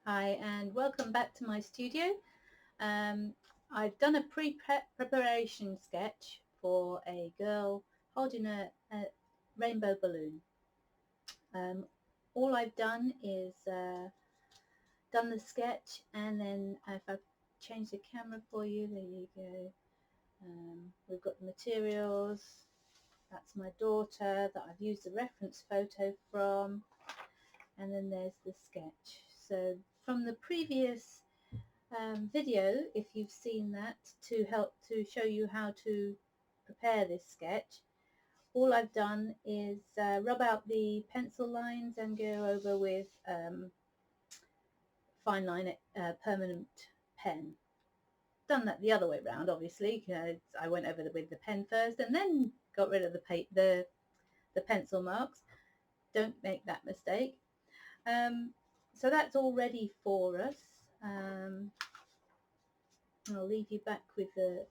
Hi and welcome back to my studio. I've done a preparation sketch for a girl holding a rainbow balloon. Um, all I've done is done the sketch, and then if I change the camera for you, there you go. We've got the materials. That's my daughter that I've used a reference photo from, and then there's the sketch. So from the previous video, if you've seen that, to help to show you how to prepare this sketch, all I've done is rub out the pencil lines and go over with fine line permanent pen. Done that the other way around, obviously. I went over with the pen first and then got rid of the pencil marks. Don't make that mistake. So that's all ready for us. I'll leave you back with the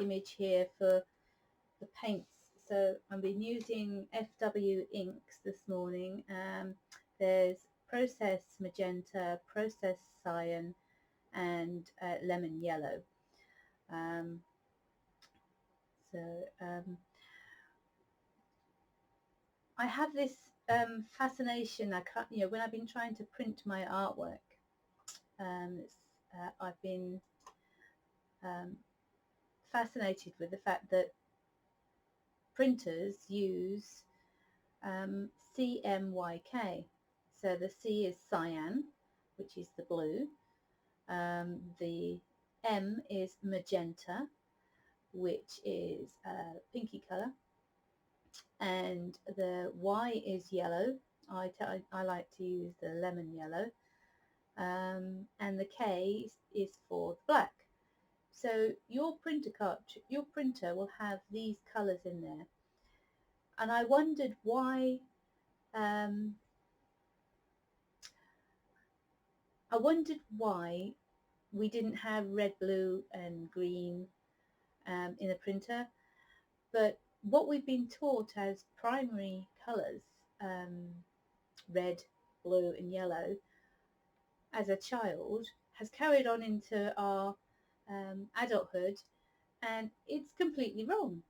image here for the paints. So I've been using FW Inks this morning. There's Process Magenta, Process Cyan, and Lemon Yellow. I have this fascination. When I've been trying to print my artwork, I've been fascinated with the fact that printers use CMYK. So the C is cyan, which is the blue. The M is magenta, which is a pinky colour, and the Y is yellow. I like to use the lemon yellow, and the K is for the black. So your printer will have these colours in there, and I wondered why. I wondered why we didn't have red, blue, and green in a printer, but what we've been taught as primary colours, red, blue, and yellow, as a child, has carried on into our adulthood, and it's completely wrong,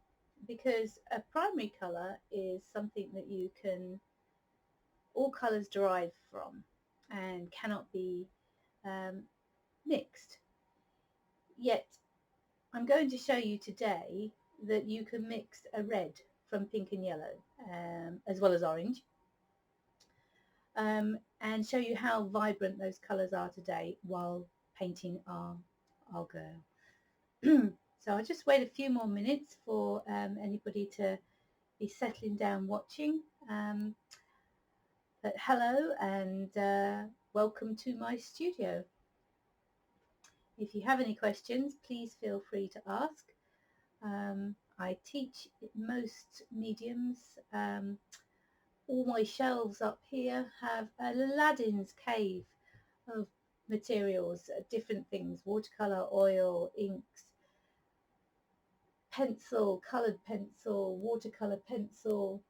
because a primary colour is something that you can all colours derive from and cannot be mixed. Yet I'm going to show you today that you can mix a red from pink and yellow, as well as orange, and show you how vibrant those colours are today while painting our girl. So I'll just wait a few more minutes for anybody to be settling down watching. But hello and welcome to my studio. If you have any questions, please feel free to ask. I teach most mediums. All my shelves up here have Aladdin's cave of materials, different things: watercolor, oil, inks, pencil, colored pencil, watercolor pencil.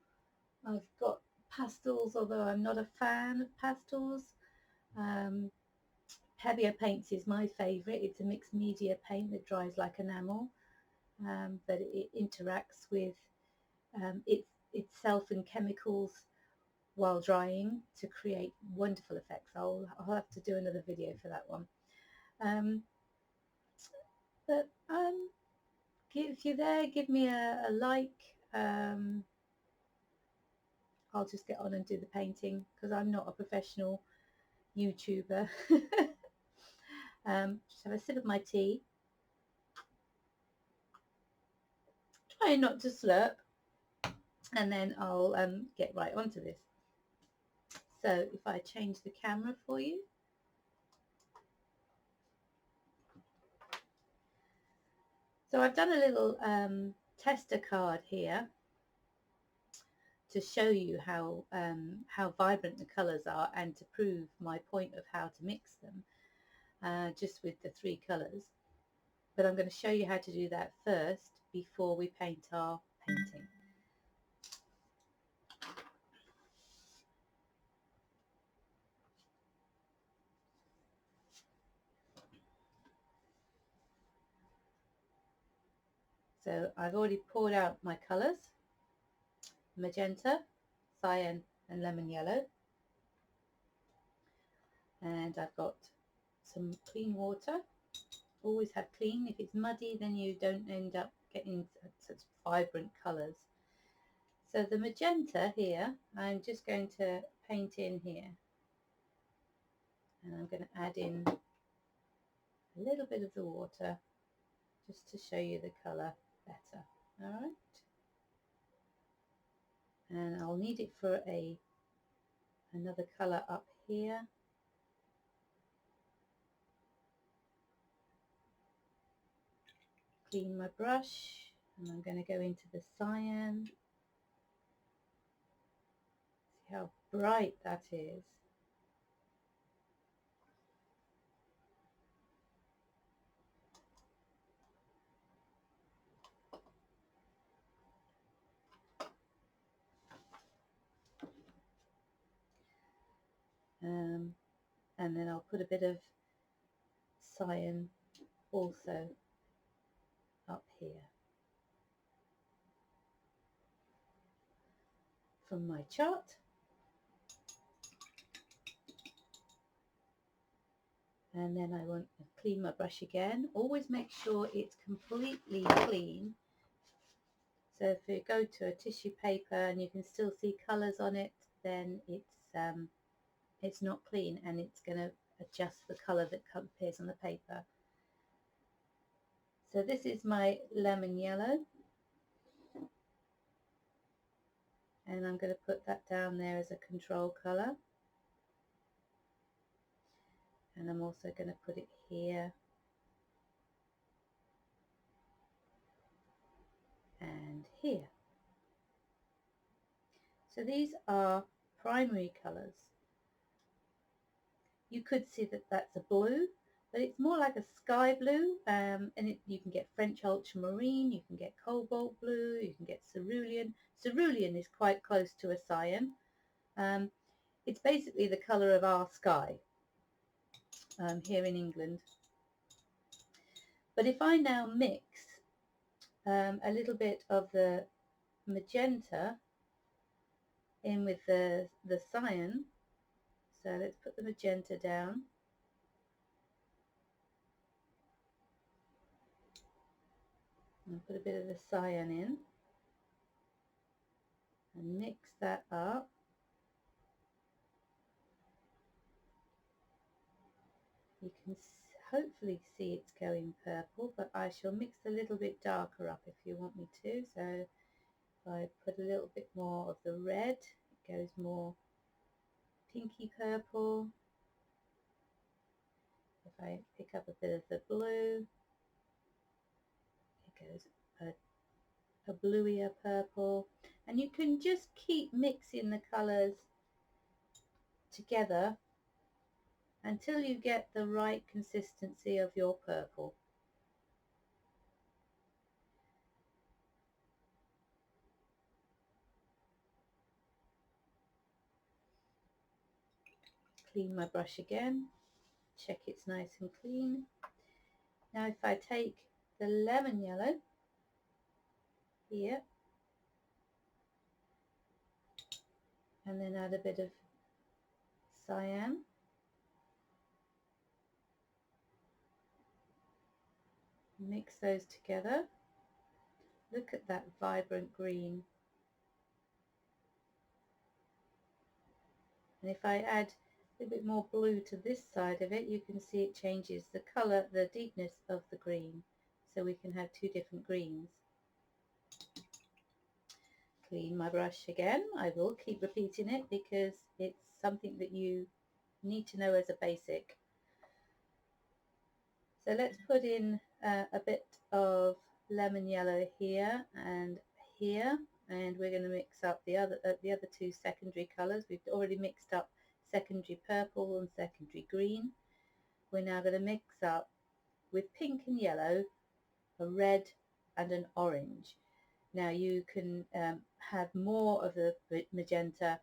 I've got pastels, although I'm not a fan of pastels. Heavier paints is my favorite. It's a mixed media paint that dries like enamel, but it interacts with itself and chemicals while drying to create wonderful effects. I'll have to do another video for that one. If you're there, give me a like. I'll just get on and do the painting because I'm not a professional YouTuber. Just have a sip of my tea. Try not to slurp, and then I'll get right onto this. So if I change the camera for you. So I've done a little tester card here to show you how vibrant the colours are, and to prove my point of how to mix them just with the three colours. But I'm going to show you how to do that first before we paint our painting. So I've already poured out my colours, magenta, cyan and lemon yellow, and I've got some clean water. Always have clean. If it's muddy, then you don't end up getting such vibrant colours. So the magenta here, I'm just going to paint in here, and I'm going to add in a little bit of the water just to show you the colour better. Alright, and I'll need it for another colour up here. Clean my brush, and I'm going to go into the cyan. See how bright that is. And then I'll put a bit of cyan also up here from my chart. And then I want to clean my brush again. Always make sure it's completely clean. So if you go to a tissue paper and you can still see colours on it, then it's not clean, and it's going to adjust the colour that appears on the paper. So this is my lemon yellow, and I'm going to put that down there as a control colour, and I'm also going to put it here and here. So these are primary colours. You could see that that's a blue, but it's more like a sky blue, and you can get French ultramarine, you can get cobalt blue, you can get cerulean. Cerulean is quite close to a cyan. It's basically the colour of our sky here in England. But if I now mix a little bit of the magenta in with the cyan, so let's put the magenta down. And put a bit of the cyan in and mix that up. You can hopefully see it's going purple, but I shall mix a little bit darker up if you want me to. So if I put a little bit more of the red, it goes more pinky purple. If I pick up a bit of the blue, it goes a bluier purple. And you can just keep mixing the colours together until you get the right consistency of your purple. Clean my brush again, check it's nice and clean. Now if I take the lemon yellow here and then add a bit of cyan, mix those together, look at that vibrant green. And if I add a little bit more blue to this side of it, you can see it changes the colour, the deepness of the green, so we can have two different greens. Clean my brush again. I will keep repeating it because it's something that you need to know as a basic. So let's put in a bit of lemon yellow here and here, and we're going to mix up the other two secondary colours. We've already mixed up secondary purple and secondary green. We're now going to mix up with pink and yellow a red and an orange. Now you can have more of the magenta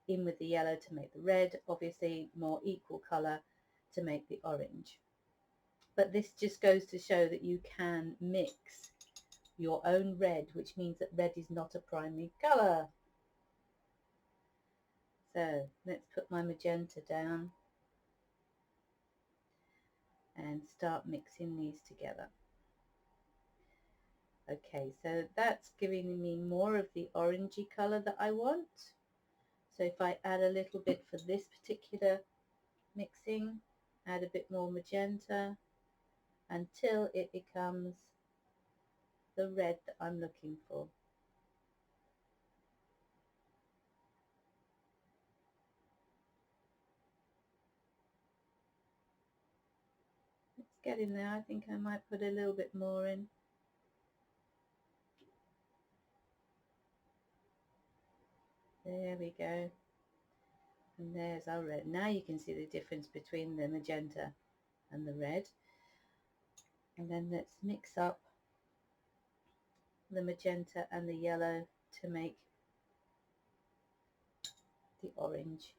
in with the yellow to make the red, obviously more equal colour to make the orange. But this just goes to show that you can mix your own red, which means that red is not a primary colour. So let's put my magenta down and start mixing these together. Okay, so that's giving me more of the orangey colour that I want. So if I add a little bit for this particular mixing, add a bit more magenta until it becomes the red that I'm looking for. It's getting there. I think I might put a little bit more in. There we go. And there's our red. Now you can see the difference between the magenta and the red. And then let's mix up the magenta and the yellow to make the orange.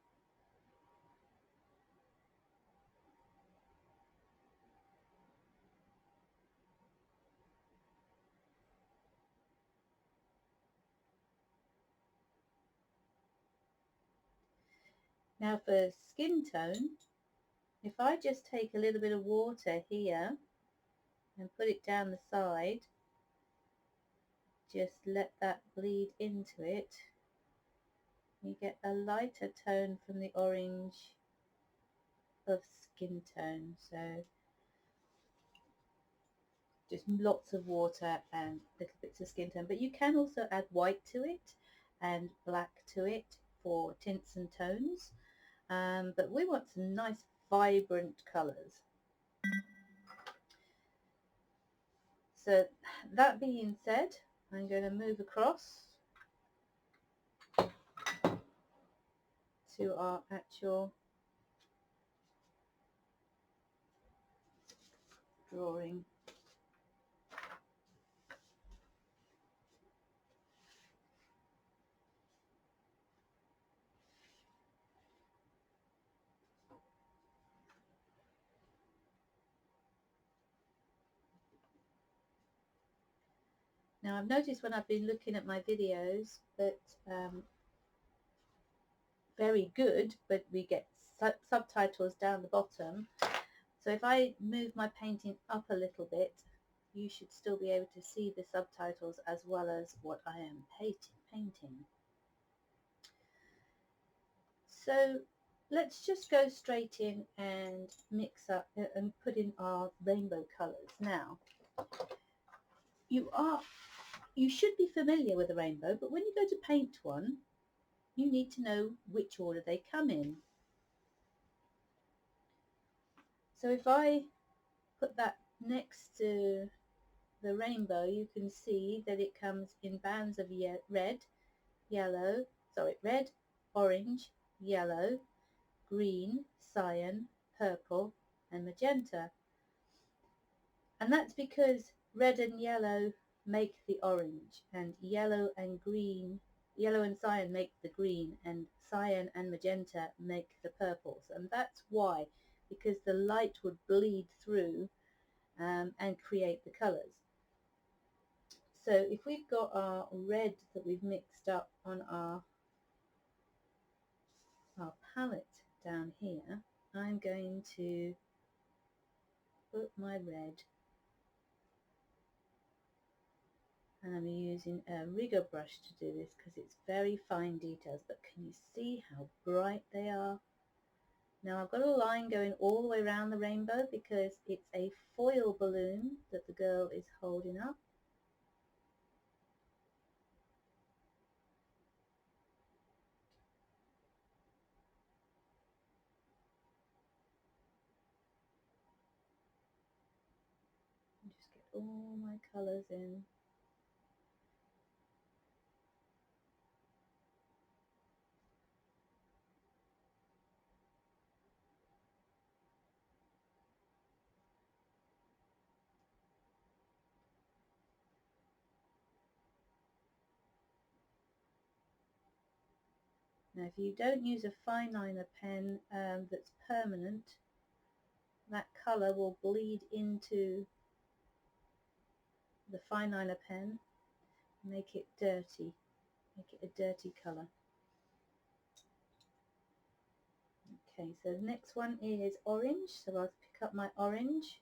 Now for skin tone, if I just take a little bit of water here and put it down the side, just let that bleed into it, you get a lighter tone from the orange of skin tone. So just lots of water and little bits of skin tone, but you can also add white to it and black to it for tints and tones, but we want some nice vibrant colours. So that being said, I'm going to move across to our actual drawing. Now I've noticed when I've been looking at my videos that very good, but we get subtitles down the bottom. So if I move my painting up a little bit, you should still be able to see the subtitles as well as what I am painting. So let's just go straight in and mix up and put in our rainbow colours. Now, you should be familiar with a rainbow, but when you go to paint one, you need to know which order they come in. So if I put that next to the rainbow, you can see that it comes in bands of red, orange, yellow, green, cyan, purple and magenta. And that's because red and yellow make the orange, and yellow and cyan make the green, and cyan and magenta make the purples. And that's why, because the light would bleed through and create the colours. So if we've got our red that we've mixed up on our palette down here, I'm going to put my red, and I'm using a rigger brush to do this because it's very fine details, but can you see how bright they are? Now I've got a line going all the way around the rainbow because it's a foil balloon that the girl is holding up. Just get all my colours in. Now if you don't use a fine liner pen that's permanent, that colour will bleed into the fine liner pen, make it dirty, make it a dirty colour. Okay, so the next one is orange, so I'll pick up my orange.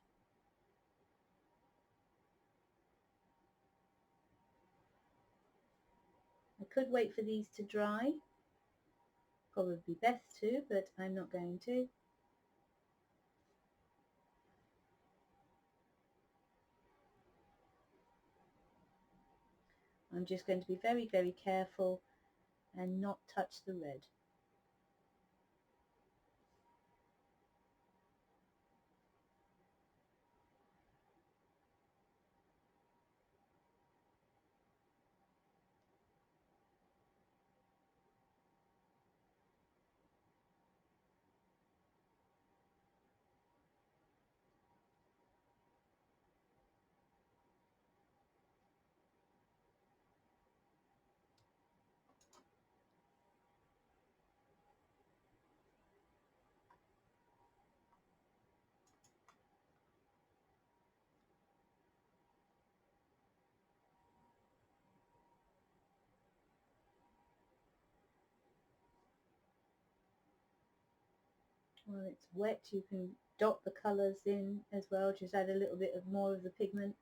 I could wait for these to dry, probably best to, but I'm not going to. I'm just going to be very, very careful and not touch the red. While it's wet, you can dot the colours in as well, just add a little bit of more of the pigment.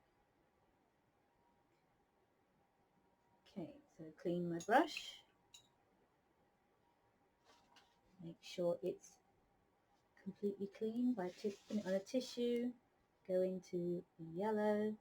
Okay, so clean my brush, make sure it's completely clean by putting it on a tissue, go into the yellow,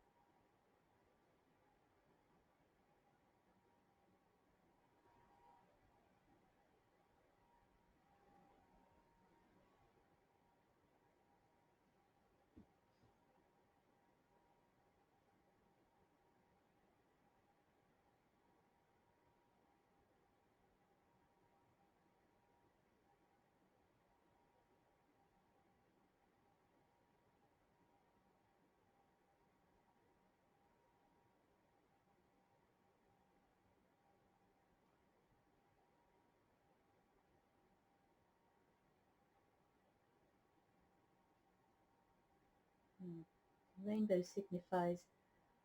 Rainbow signifies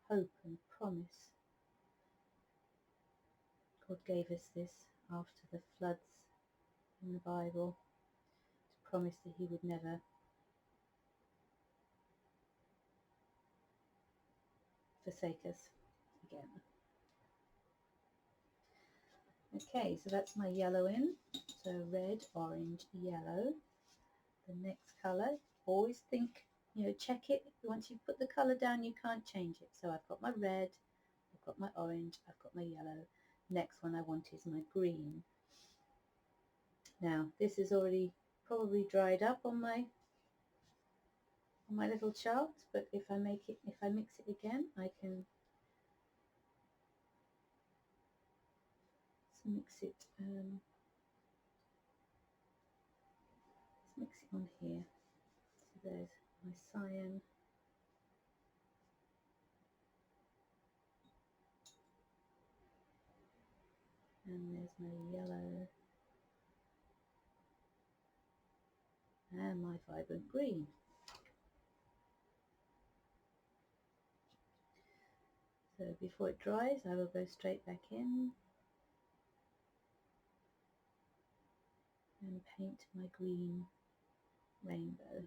hope and promise. God gave us this after the floods in the Bible, to promise that he would never forsake us again. Okay, so that's my yellow in. So red, orange, yellow. The next colour, always think, check it. Once you put the colour down, you can't change it. So I've got my red, I've got my orange, I've got my yellow. Next one I want is my green. Now this is already probably dried up on my little chart, but if I mix it again, I can mix it. Let's mix it on here. So there's my cyan. And there's my yellow. And my vibrant green. So before it dries, I will go straight back in and paint my green rainbow.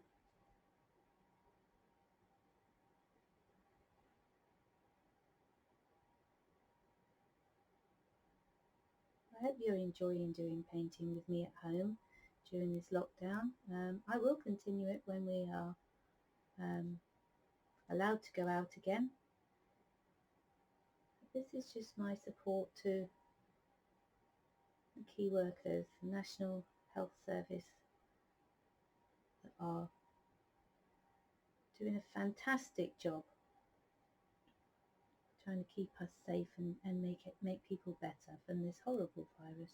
I hope you're enjoying doing painting with me at home during this lockdown. I will continue it when we are allowed to go out again. This is just my support to the key workers, the National Health Service, that are doing a fantastic job trying to keep us safe and make people better from this horrible virus.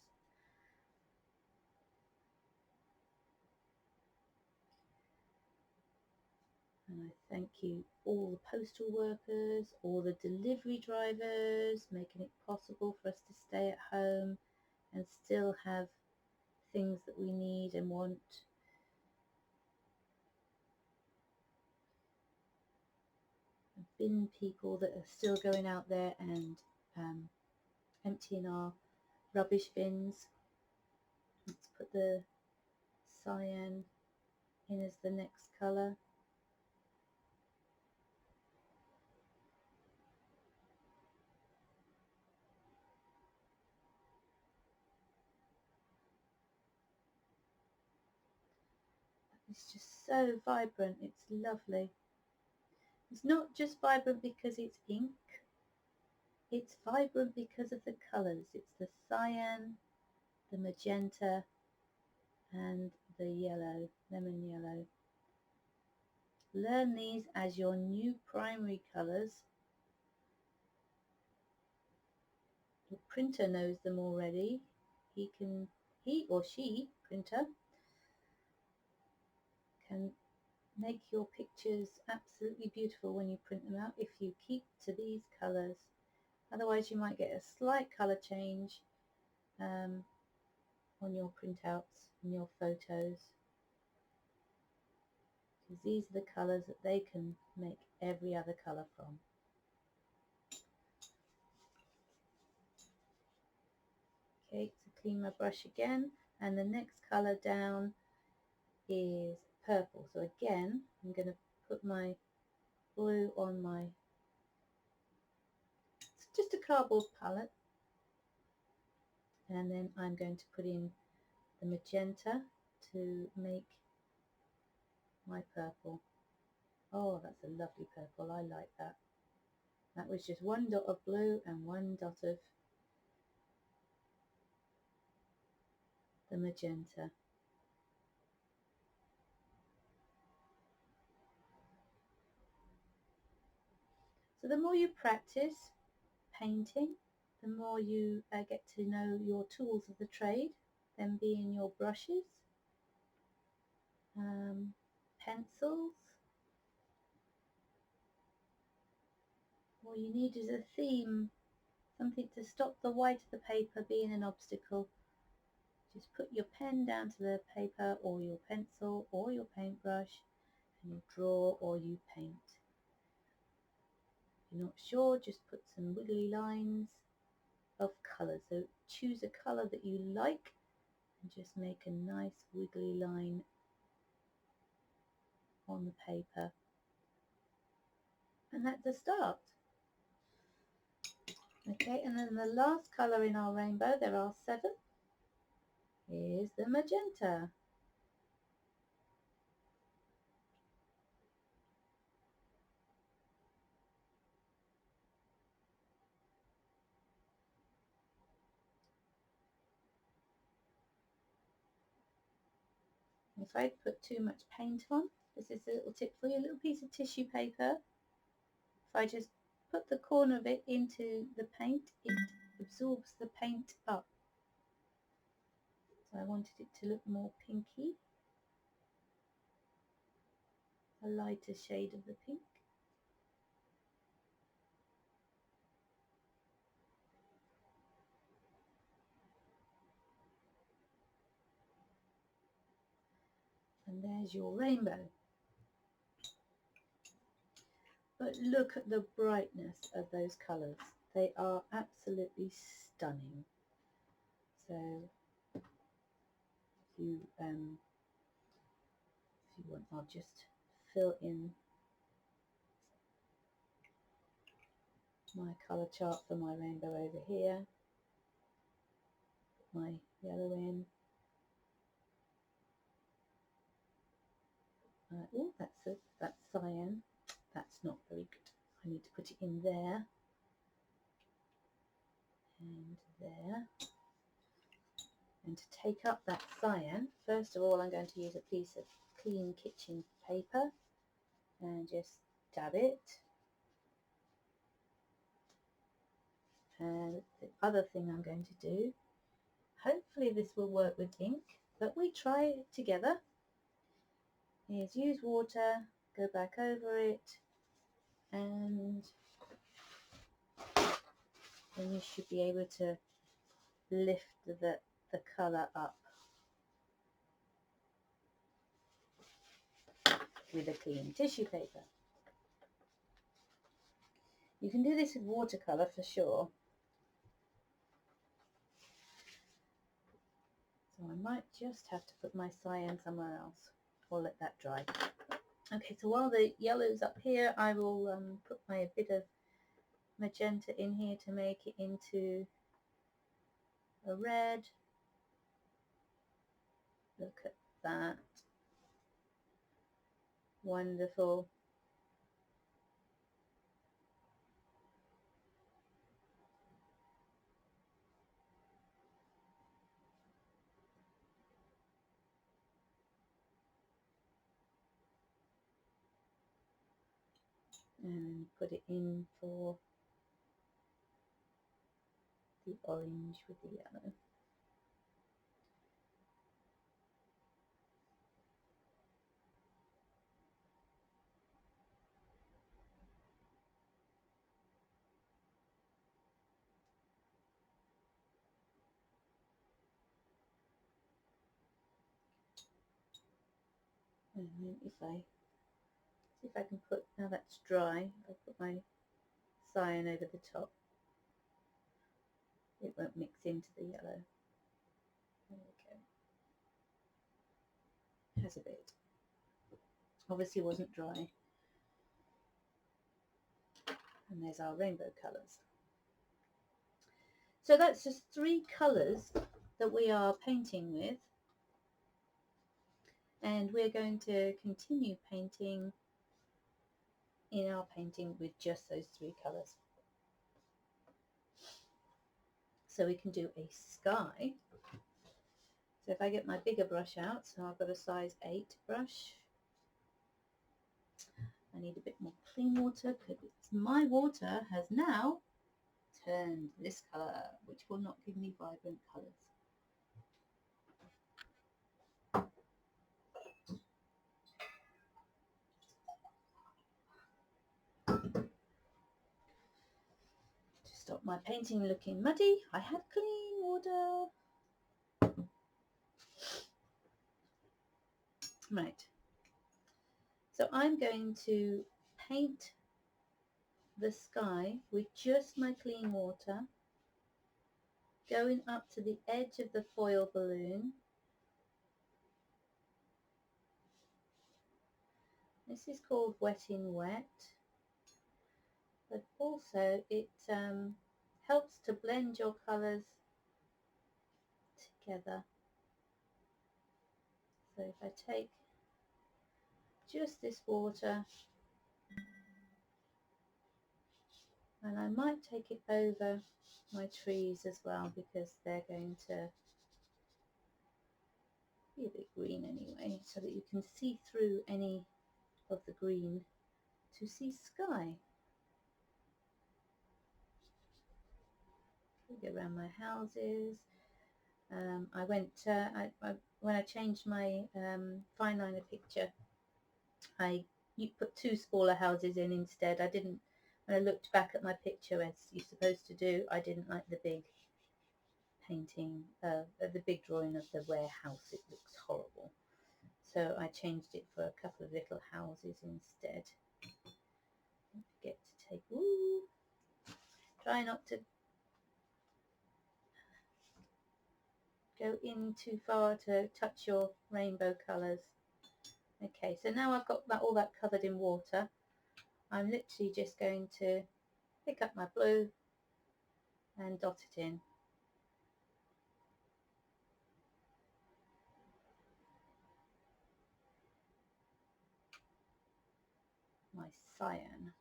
And I thank you, all the postal workers, all the delivery drivers, making it possible for us to stay at home and still have things that we need and want. A bin people that are still going out there and emptying our rubbish bins. Let's put the cyan in as the next colour. It's just so vibrant, it's lovely. It's not just vibrant because it's ink, it's vibrant because of the colours. It's the cyan, the magenta and the yellow, lemon yellow. Learn these as your new primary colours. The printer knows them already. He or she, printer, can make your pictures absolutely beautiful when you print them out if you keep to these colours. Otherwise you might get a slight colour change on your printouts and your photos, because these are the colours that they can make every other colour from. Okay, so clean my brush again, and the next colour down is purple. So again, I'm going to put my blue on my, it's just a cardboard palette, and then I'm going to put in the magenta to make my purple. Oh, that's a lovely purple, I like that. That was just one dot of blue and one dot of the magenta. So the more you practice painting, the more you get to know your tools of the trade, them being your brushes, pencils. All you need is a theme, something to stop the white of the paper being an obstacle. Just put your pen down to the paper or your pencil or your paintbrush and you draw or you paint. If you're not sure, just put some wiggly lines of colour. So choose a colour that you like and just make a nice wiggly line on the paper. And that's a start. Okay, and then the last colour in our rainbow, there are 7, is the magenta. If I put too much paint on, this is a little tip for you, a little piece of tissue paper. If I just put the corner of it into the paint, it absorbs the paint up. So I wanted it to look more pinky, a lighter shade of the pink. And there's your rainbow. But look at the brightness of those colours. They are absolutely stunning. So if you want, I'll just fill in my colour chart for my rainbow over here. Put my yellow in. Oh, that's cyan. That's not very good. I need to put it in there and there. And to take up that cyan, first of all I'm going to use a piece of clean kitchen paper and just dab it. And the other thing I'm going to do, hopefully this will work with ink, but we try it together, is use water, go back over it, and then you should be able to lift the colour up with a clean tissue paper. You can do this with watercolour for sure. So I might just have to put my cyan somewhere else or let that dry. Okay, so while the yellow's up here, I will put my bit of magenta in here to make it into a red. Look at that. Wonderful. And put it in for the orange with the yellow. And then if I can put, now that's dry, I'll put my cyan over the top. It won't mix into the yellow. There we go. Has a bit. Obviously wasn't dry. And there's our rainbow colours. So that's just 3 colours that we are painting with. And we're going to continue painting in our painting with just those 3 colours. So we can do a sky. So if I get my bigger brush out, so I've got a size 8 brush. I need a bit more clean water because my water has now turned this colour, which will not give me vibrant colours. To stop my painting looking muddy, I have clean water. Right, so I'm going to paint the sky with just my clean water, going up to the edge of the foil balloon. This is called Wet in Wet, but also it helps to blend your colours together. So if I take just this water, and I might take it over my trees as well because they're going to be a bit green anyway, so that you can see through any of the green to see sky. Go around my houses. I went when I changed my fine liner picture, I put 2 smaller houses in instead. I didn't, when I looked back at my picture, as you're supposed to do, I didn't like the big painting, the big drawing of the warehouse. It looks horrible. So I changed it for a couple of little houses instead. Don't forget to take, ooh, try not to go in too far to touch your rainbow colours. Okay, so now I've got that, all that covered in water. I'm literally just going to pick up my blue and dot it in. My cyan.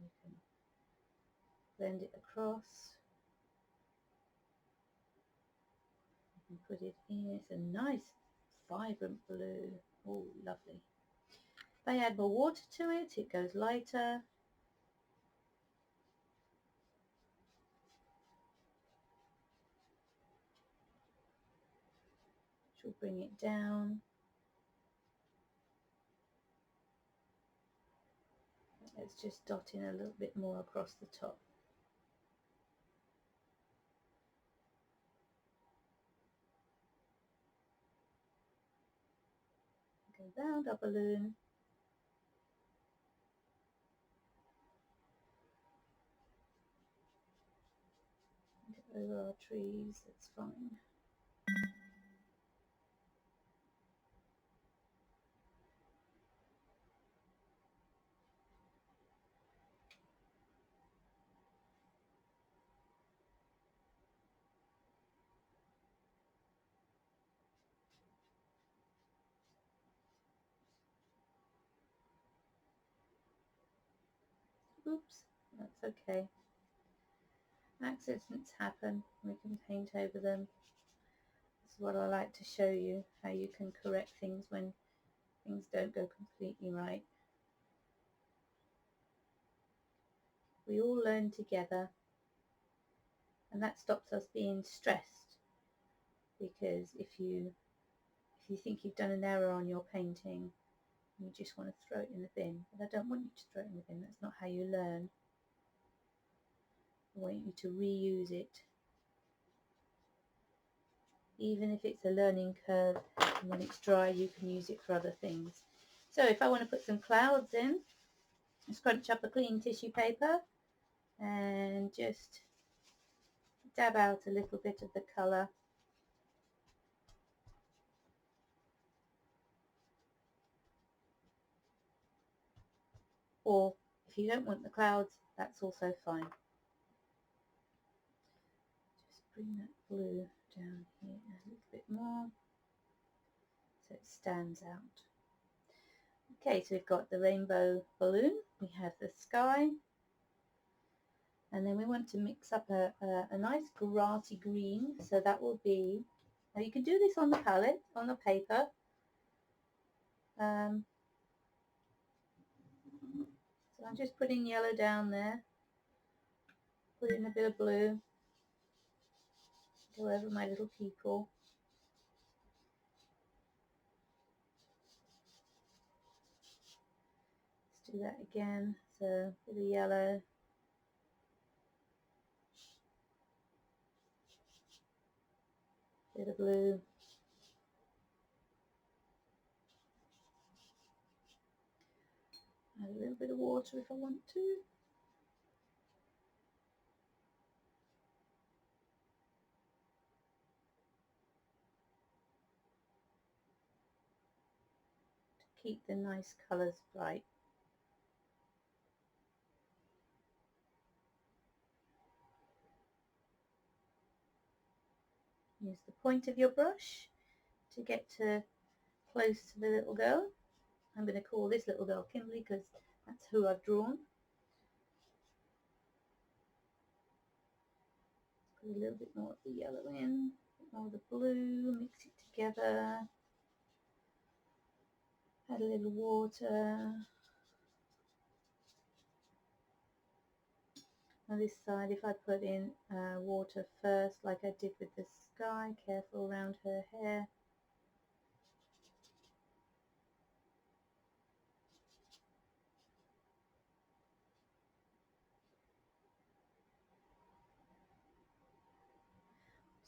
You can blend it across. You can put it in. It's a nice vibrant blue. Oh, lovely. If I add more water to it, it goes lighter. Which will bring it down. Let's just dot in a little bit more across the top. Go round our balloon. over our trees, that's fine. Oops, that's okay. Accidents happen, we can paint over them. This is what I like to show you, how you can correct things when things don't go completely right. We all learn together, and that stops us being stressed, because if you think you've done an error on your painting, you just want to throw it in the bin. But I don't want you to throw it in the bin, that's not how you learn. I want you to reuse it, even if it's a learning curve, and when it's dry you can use it for other things. So if I want to put some clouds in, I scrunch up a clean tissue paper and just dab out a little bit of the colour. Or if you don't want the clouds, that's also fine. Just bring that blue down here a little bit more so it stands out. Okay, so we've got the rainbow balloon, we have the sky, and then we want to mix up a nice grassy green, so that will be, now you can do this on the palette, on the paper. So I'm just putting yellow down there, put in a bit of blue, go over my little people. Let's do that again, so a bit of yellow, bit of blue, add a little bit of water if I want to. Keep the nice colours bright. Use the point of your brush to get close to the little girl. I'm going to call this little girl Kimberly because that's who I've drawn. Put a little bit more of the yellow in, a bit more of the blue, mix it together, add a little water. On this side, if I put in water first, like I did with the sky, careful around her hair.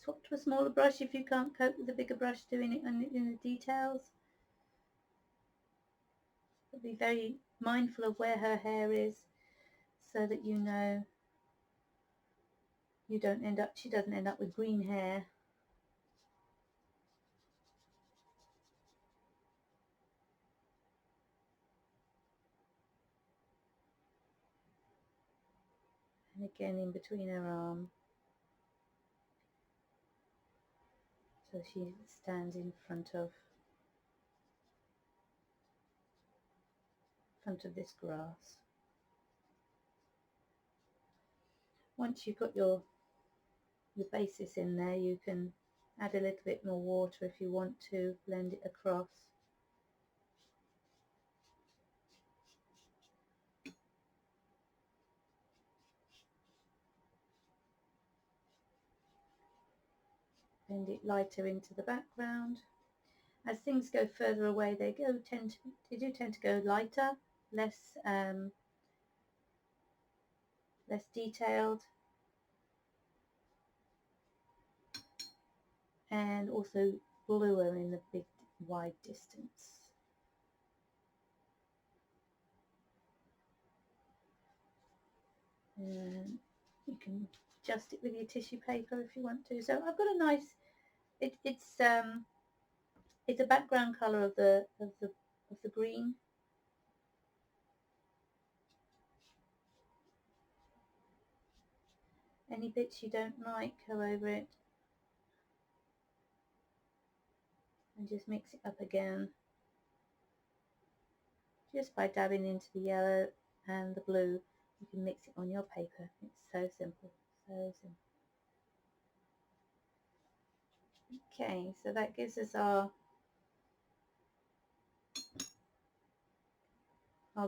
Swap to a smaller brush if you can't cope with a bigger brush doing it in the details. But be very mindful of where her hair is so that you know she doesn't end up with green hair. And again in between her arm, so she stands in front of this grass. Once you've got your basis in there, you can add a little bit more water if you want to blend it across. Blend it lighter into the background. As things go further away, they do tend to go lighter, less detailed, and also bluer in the big wide distance. And You can adjust it with your tissue paper if you want to. So I've got a nice, it's a background colour of the green. Any bits you don't like, go over it and just mix it up again, just by dabbing into the yellow and the blue. You can mix it on your paper. It's so simple, so simple. Okay, so that gives us our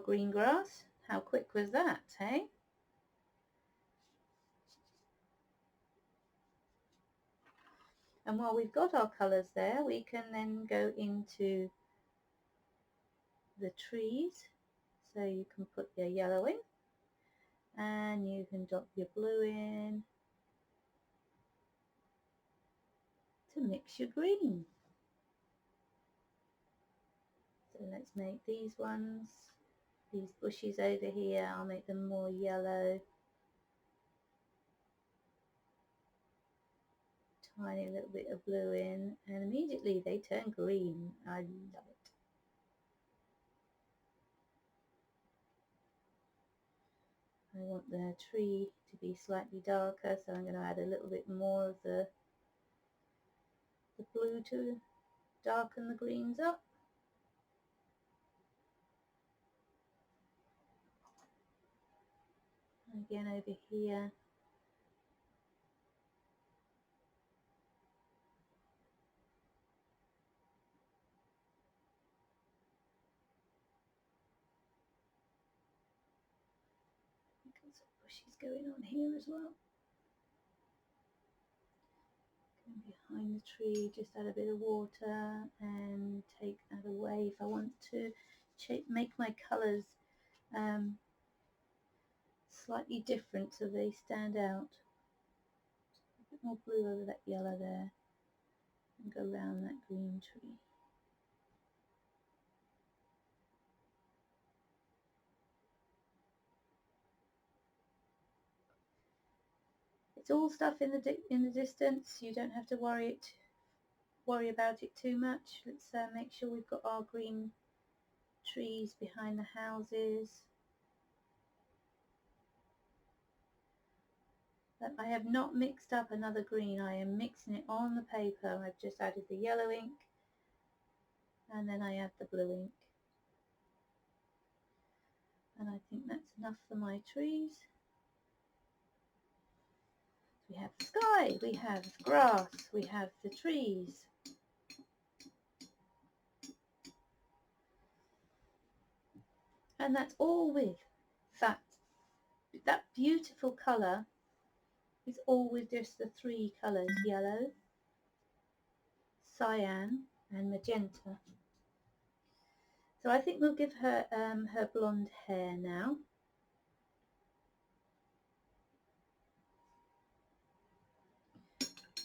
green grass. How quick was that, hey? And while we've got our colours there, we can then go into the trees. So you can put your yellow in, and you can drop your blue in to mix your green. So let's make these ones, these bushes over here, I'll make them more yellow. Tiny little bit of blue in, and immediately they turn green. I love it. I want the tree to be slightly darker, so I'm going to add a little bit more of the blue to darken the greens up. Again over here. Got some bushes going on here as well. Behind the tree, just add a bit of water and take that away if I want to make my colours slightly different so they stand out. A bit more blue over that yellow there and go around that green tree. It's all stuff in the distance. You don't have to worry about it too much. Let's make sure we've got our green trees behind the houses. But I have not mixed up another green. I am mixing it on the paper. I've just added the yellow ink and then I add the blue ink. And I think that's enough for my trees. We have the sky, we have grass, we have the trees. And that's all with that beautiful colour is all with just the three colours, yellow, cyan and magenta. So I think we'll give her her blonde hair now.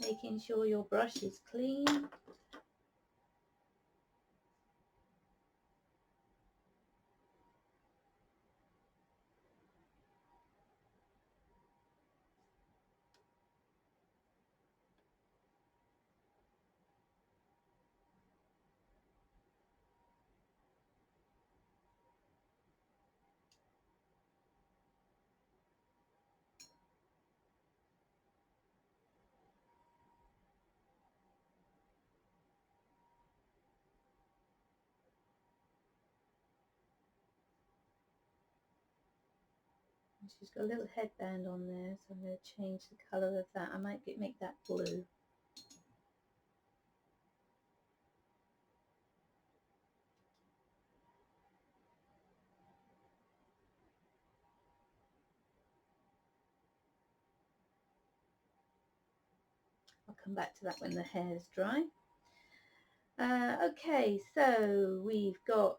Making sure your brush is clean. She's got a little headband on there, so I'm going to change the colour of that. I might make that blue. I'll come back to that when the hair's dry. Okay, so we've got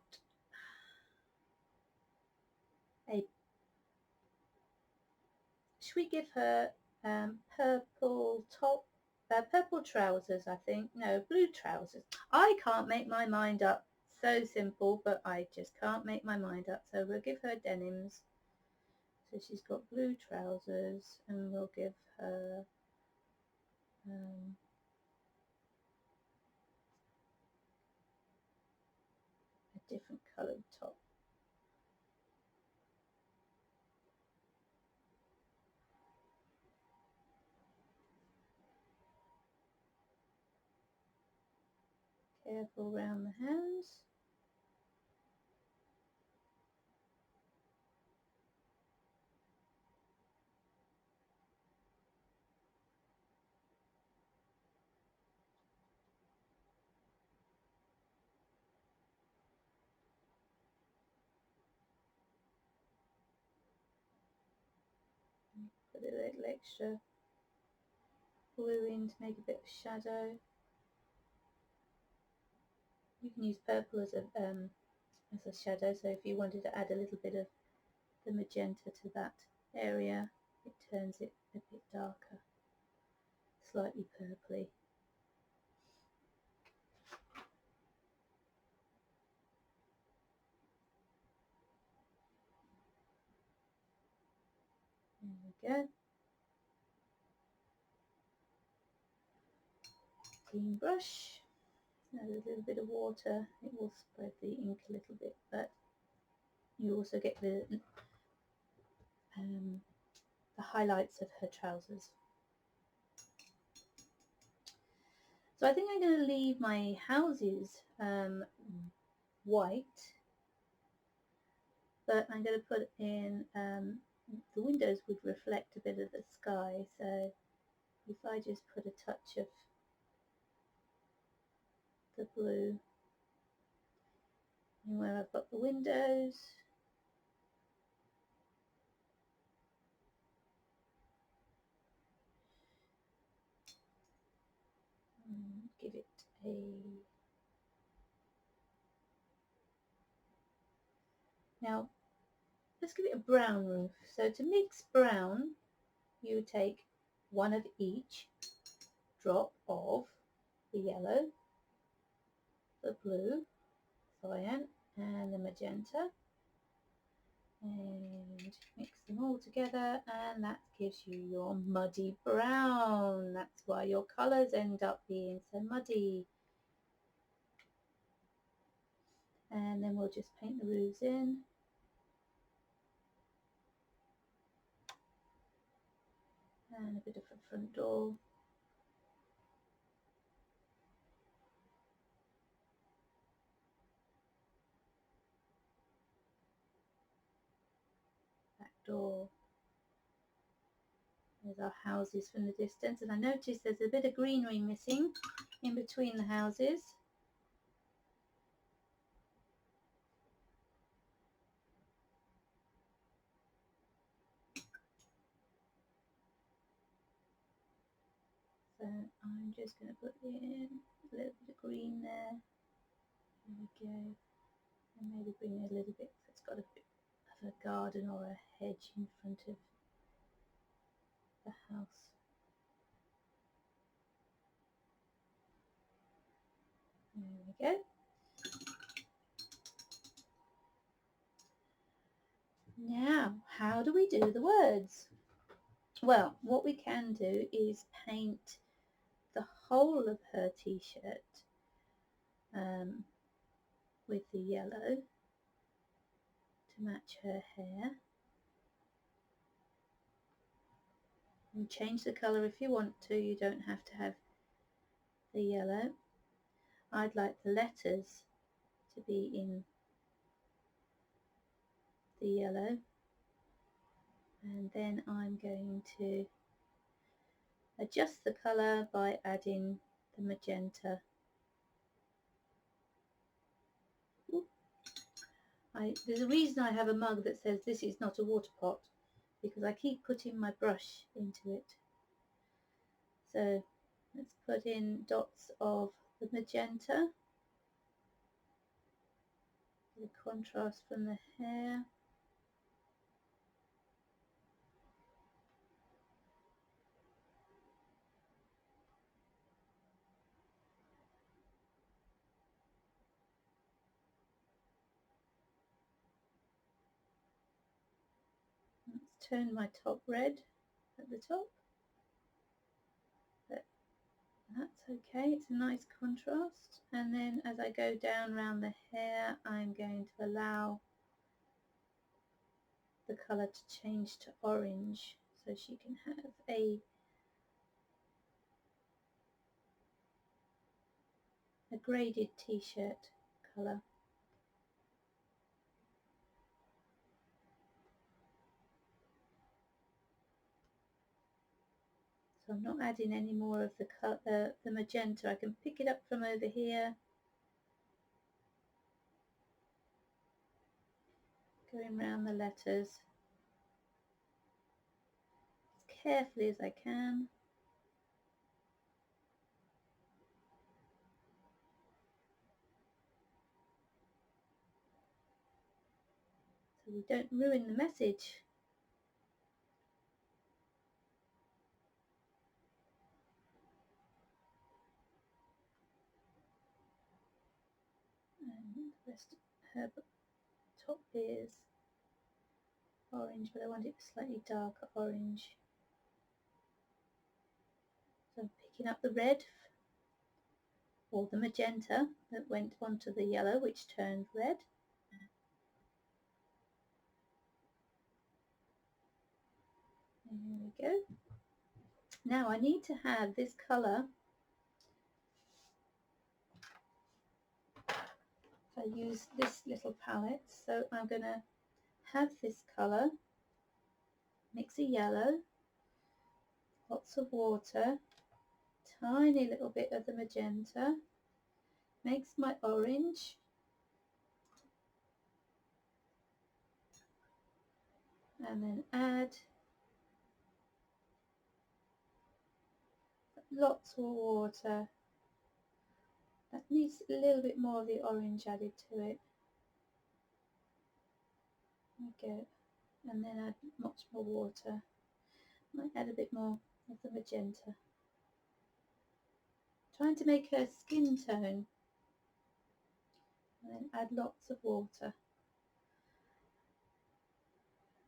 should we give her purple top, purple trousers, I think. No, blue trousers. I can't make my mind up. So simple, but I just can't make my mind up. So we'll give her denims. So she's got blue trousers, and we'll give her a different coloured top. Careful around the hands. Put a little extra blue in to make a bit of shadow. You can use purple as a shadow, so if you wanted to add a little bit of the magenta to that area, it turns it a bit darker, slightly purpley. There we go. Clean brush. Add a little bit of water. It will spread the ink a little bit, but you also get the highlights of her trousers. So I think I'm going to leave my houses white, but I'm going to put in the windows would reflect a bit of the sky, so if I just put a touch of the blue in where I've got the windows, and give it a now let's give it a brown roof. So to mix brown, you take one of each drop of the yellow, the blue, cyan, and the magenta, and mix them all together, and that gives you your muddy brown. That's why your colours end up being so muddy. And then we'll just paint the roofs in. And a bit of a front door. Back door. There's our houses from the distance, and I noticed there's a bit of greenery missing in between the houses. So I'm just going to put in a little bit of green there. There we go. And maybe bring it a little bit so it's got a bit of a garden or a hedge in front of the house. There we go. Now, how do we do the words? Well, what we can do is paint the whole of her t-shirt with the yellow to match her hair. And change the colour if you want to, you don't have to have the yellow. I'd like the letters to be in the yellow, and then I'm going to adjust the colour by adding the magenta. There's a reason I have a mug that says this is not a water pot, because I keep putting my brush into it. So let's put in dots of the magenta, the contrast from the hair. Let's turned my top red at the top, but that's okay, it's a nice contrast. And then as I go down around the hair, I'm going to allow the colour to change to orange so she can have a graded t-shirt colour. So I'm not adding any more of the magenta. I can pick it up from over here, going around the letters as carefully as I can. So we don't ruin the message. And the rest of her top is orange, but I want it slightly darker orange. So I'm picking up the red or the magenta that went onto the yellow, which turned red. There we go. Now I need to have this colour. I use this little palette, so I'm going to have this colour, mix a yellow, lots of water, tiny little bit of the magenta, makes my orange, and then add lots of water. That needs a little bit more of the orange added to it. Okay, and then add much more water. Might add a bit more of the magenta. Trying to make her skin tone, and then add lots of water.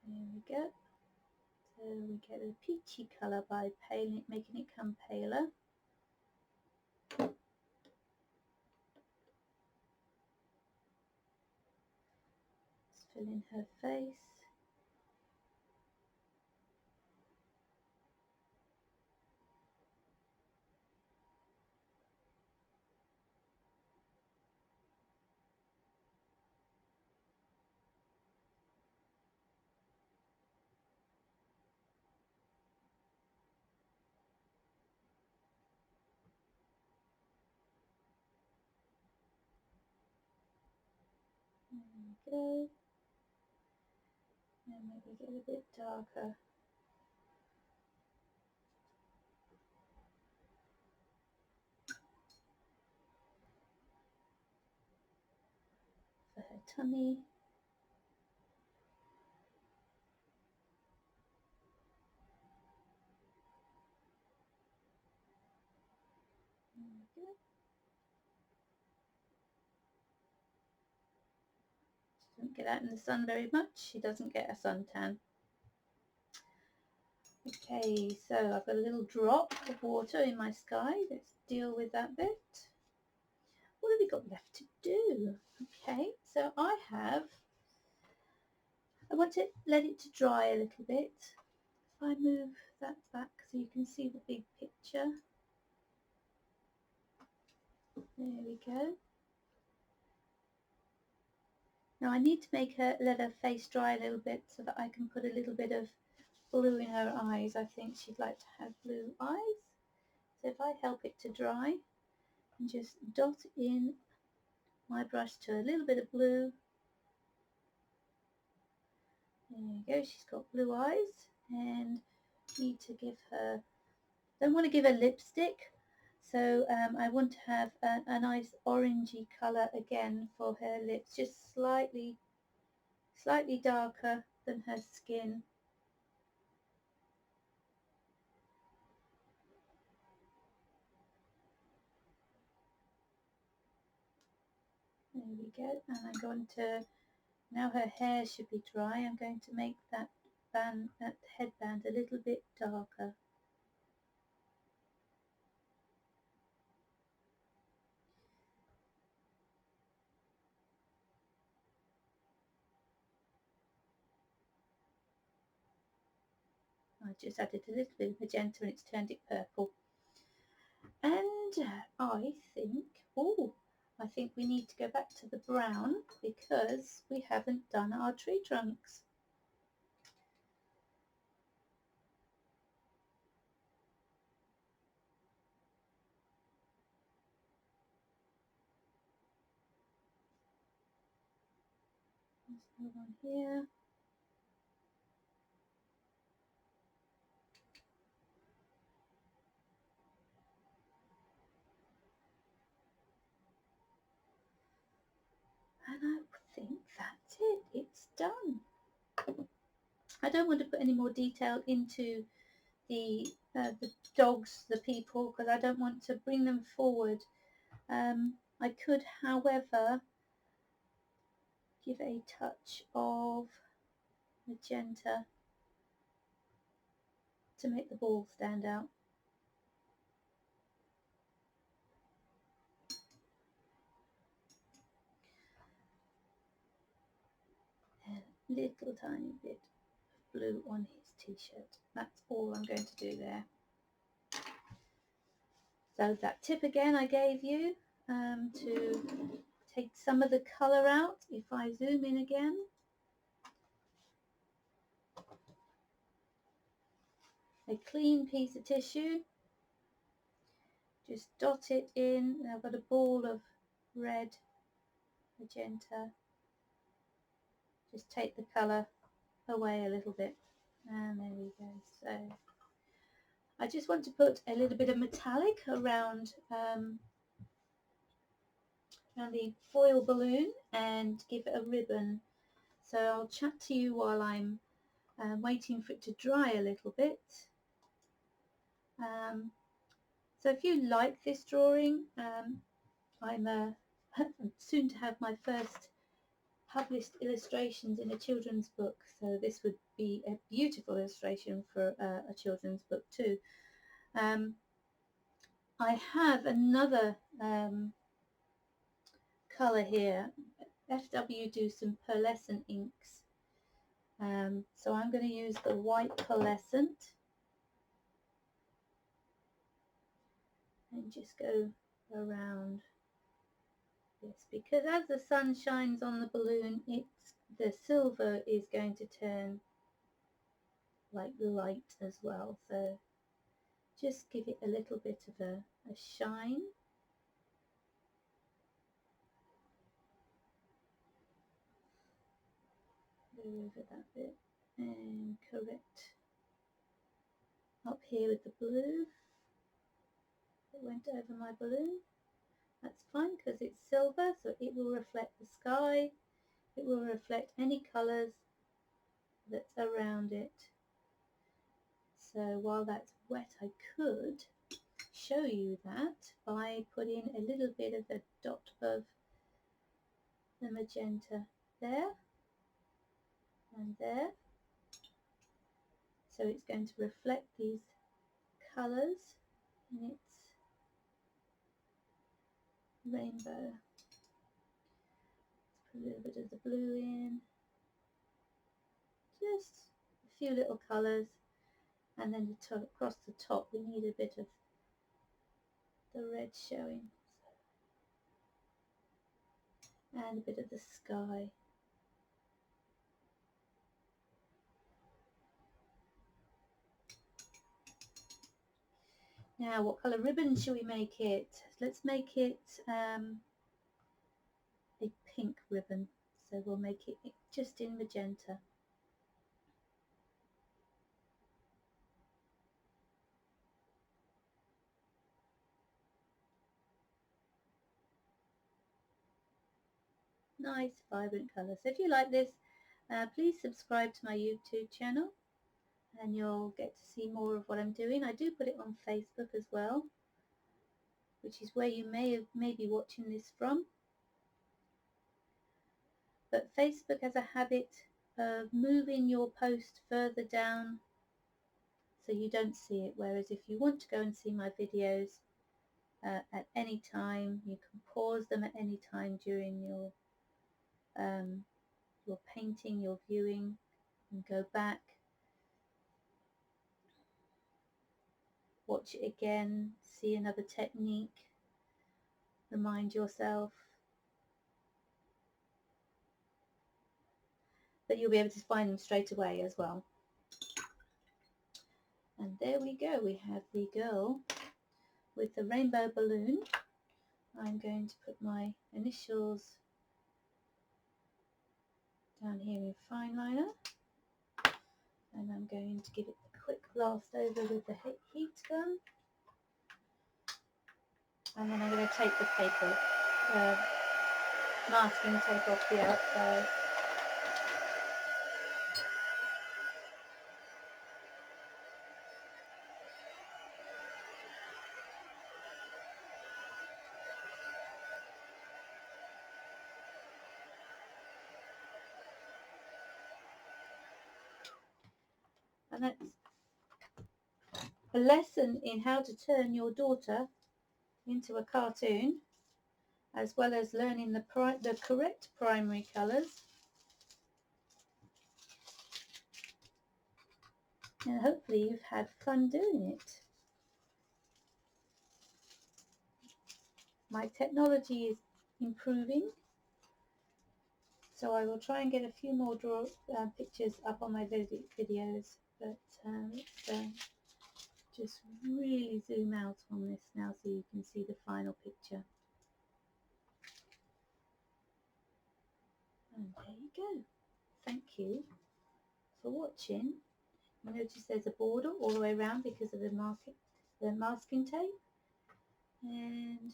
There we go. So we get a peachy colour by making it come paler. Let's fill in her face. There we go. And maybe get a bit darker. For her tummy. There we go. She doesn't get out in the sun very much. She doesn't get a suntan. Okay, so I've got a little drop of water in my sky. Let's deal with that bit. What have we got left to do? Okay, so I want to let it to dry a little bit. If I move that back so you can see the big picture. There we go. Now I need to let her face dry a little bit so that I can put a little bit of blue in her eyes. I think she'd like to have blue eyes. So if I help it to dry and just dot in my brush to a little bit of blue. There you go, she's got blue eyes, and need to give her, don't want to give her lipstick, so I want to have a nice orangey colour again for her lips, just slightly darker than her skin. There we go, and I'm going to, now her hair should be dry, I'm going to make that headband a little bit darker. I just added a little bit of magenta and it's turned it purple. And I think we need to go back to the brown because we haven't done our tree trunks. There's another one here. And I think that's it. It's done. I don't want to put any more detail into the dogs, the people, because I don't want to bring them forward. I could, however, give a touch of magenta to make the ball stand out. A little tiny bit of blue on his t-shirt. That's all I'm going to do there. So that tip again I gave you to take some of the colour out. If I zoom in again, a clean piece of tissue, just dot it in, and I've got a ball of red magenta. Just take the colour away a little bit, and there we go. So I just want to put a little bit of metallic around the foil balloon and give it a ribbon. So I'll chat to you while I'm waiting for it to dry a little bit. So if you like this drawing, I'm soon to have my first published illustrations in a children's book, so this would be a beautiful illustration for a children's book too. I have another colour here. FW do some pearlescent inks, so I'm going to use the white pearlescent and just go around this, because as the sun shines on the balloon, the silver is going to turn like light as well, so just give it a little bit of a shine. Go over that bit and correct up here with the blue. It went over my balloon. That's fine because it's silver, so it will reflect the sky. It will reflect any colours that's around it. So while that's wet, I could show you that by putting a little bit of a dot of the magenta there and there. So it's going to reflect these colours in its rainbow. Let's put a little bit of the blue in, just a few little colours, and then across the top we need a bit of the red showing, and a bit of the sky. Now what colour ribbon should we make it? Let's make it a pink ribbon, so we'll make it just in magenta. Nice vibrant colour. So if you like this, please subscribe to my YouTube channel and you'll get to see more of what I'm doing. I do put it on Facebook as well, which is where you may be watching this from. But Facebook has a habit of moving your post further down so you don't see it, whereas if you want to go and see my videos at any time, you can pause them at any time during your painting, your viewing, and go back, watch it again, see another technique, remind yourself. But you'll be able to find them straight away as well. And there we go, we have the girl with the rainbow balloon. I'm going to put my initials down here in fine liner, and I'm going to give it a quick blast over with the heat gun, and then I'm going to take the paper masking tape off the outside. And that's a lesson in how to turn your daughter into a cartoon, as well as learning the correct primary colours. And hopefully you've had fun doing it. My technology is improving, so I will try and get a few more pictures up on my videos, but let's just really zoom out on this now so you can see the final picture. And there you go. Thank you for watching. You notice there's a border all the way around because of the masking tape, and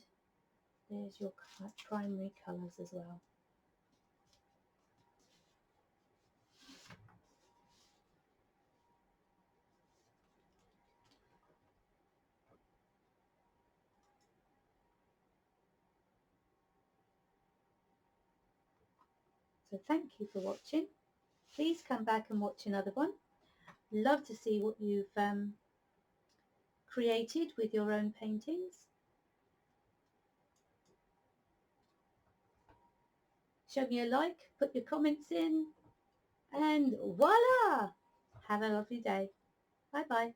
there's your primary colours as well. So thank you for watching. Please come back and watch another one. Love to see what you've created with your own paintings. Show me a like, put your comments in, and voila! Have a lovely day. Bye bye.